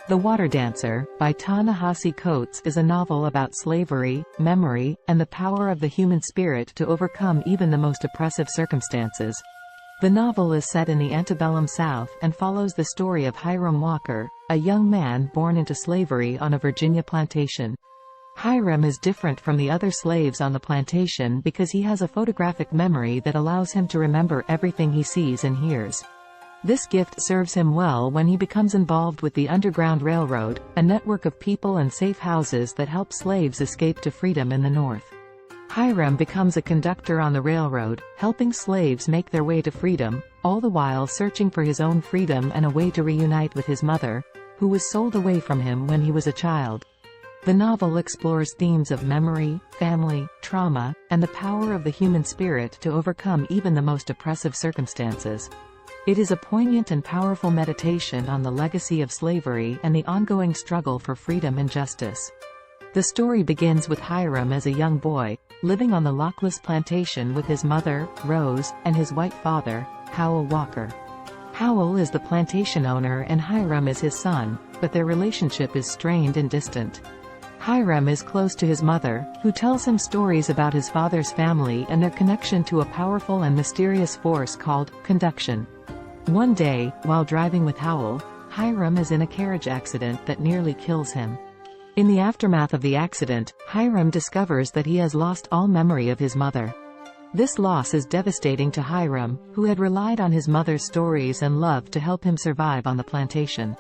The Water Dancer, by Ta-Nehisi Coates, is a novel about slavery, memory, and the power of the human spirit to overcome even the most oppressive circumstances. The novel is set in the antebellum South and follows the story of Hiram Walker, a young man born into slavery on a Virginia plantation. Hiram is different from the other slaves on the plantation because he has a photographic memory that allows him to remember everything he sees and hears. This gift serves him well when he becomes involved with the Underground Railroad, a network of people and safe houses that help slaves escape to freedom in the North. Hiram becomes a conductor on the railroad, helping slaves make their way to freedom, all the while searching for his own freedom and a way to reunite with his mother, who was sold away from him when he was a child. The novel explores themes of memory, family, trauma, and the power of the human spirit to overcome even the most oppressive circumstances. It is a poignant and powerful meditation on the legacy of slavery and the ongoing struggle for freedom and justice. The story begins with Hiram as a young boy, living on the Lockless plantation with his mother, Rose, and his white father, Howell Walker. Howell is the plantation owner and Hiram is his son, but their relationship is strained and distant. Hiram is close to his mother, who tells him stories about his father's family and their connection to a powerful and mysterious force called conduction. One day, while driving with Howell, Hiram is in a carriage accident that nearly kills him. In the aftermath of the accident, Hiram discovers that he has lost all memory of his mother. This loss is devastating to Hiram, who had relied on his mother's stories and love to help him survive on the plantation.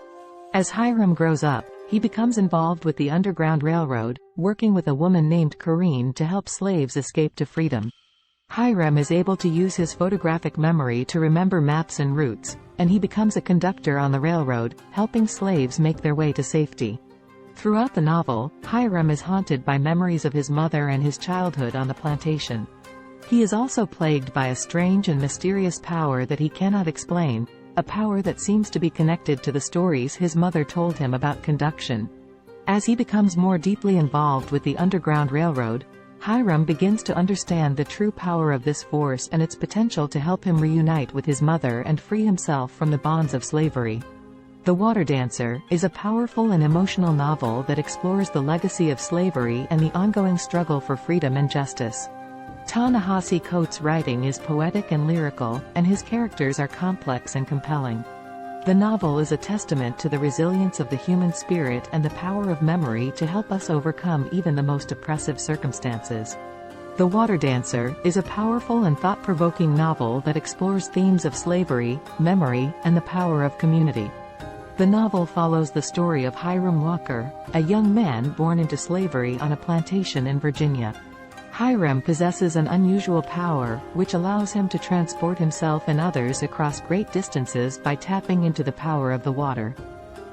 As Hiram grows up, he becomes involved with the Underground Railroad, working with a woman named Corinne to help slaves escape to freedom. Hiram is able to use his photographic memory to remember maps and routes, and he becomes a conductor on the railroad, helping slaves make their way to safety. Throughout the novel, Hiram is haunted by memories of his mother and his childhood on the plantation. He is also plagued by a strange and mysterious power that he cannot explain, a power that seems to be connected to the stories his mother told him about conduction. As he becomes more deeply involved with the Underground Railroad, Hiram begins to understand the true power of this force and its potential to help him reunite with his mother and free himself from the bonds of slavery. The Water Dancer is a powerful and emotional novel that explores the legacy of slavery and the ongoing struggle for freedom and justice. Ta-Nehisi Coates' writing is poetic and lyrical, and his characters are complex and compelling. The novel is a testament to the resilience of the human spirit and the power of memory to help us overcome even the most oppressive circumstances. The Water Dancer is a powerful and thought-provoking novel that explores themes of slavery, memory, and the power of community. The novel follows the story of Hiram Walker, a young man born into slavery on a plantation in Virginia. Hiram possesses an unusual power, which allows him to transport himself and others across great distances by tapping into the power of the water.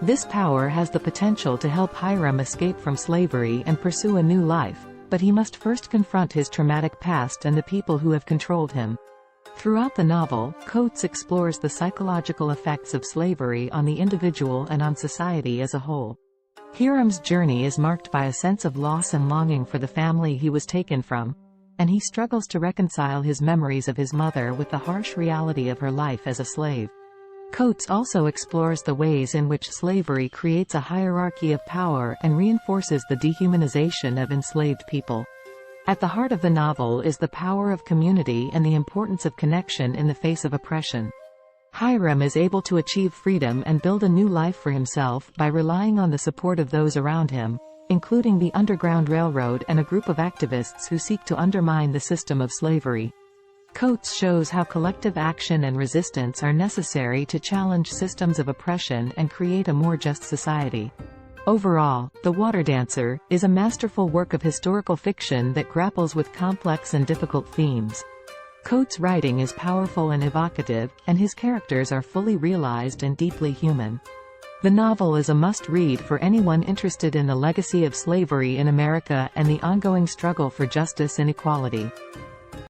This power has the potential to help Hiram escape from slavery and pursue a new life, but he must first confront his traumatic past and the people who have controlled him. Throughout the novel, Coates explores the psychological effects of slavery on the individual and on society as a whole. Hiram's journey is marked by a sense of loss and longing for the family he was taken from, and he struggles to reconcile his memories of his mother with the harsh reality of her life as a slave. Coates also explores the ways in which slavery creates a hierarchy of power and reinforces the dehumanization of enslaved people. At the heart of the novel is the power of community and the importance of connection in the face of oppression. Hiram is able to achieve freedom and build a new life for himself by relying on the support of those around him, including the Underground Railroad and a group of activists who seek to undermine the system of slavery. Coates shows how collective action and resistance are necessary to challenge systems of oppression and create a more just society. Overall, The Water Dancer is a masterful work of historical fiction that grapples with complex and difficult themes. Coates' writing is powerful and evocative, and his characters are fully realized and deeply human. The novel is a must-read for anyone interested in the legacy of slavery in America and the ongoing struggle for justice and equality.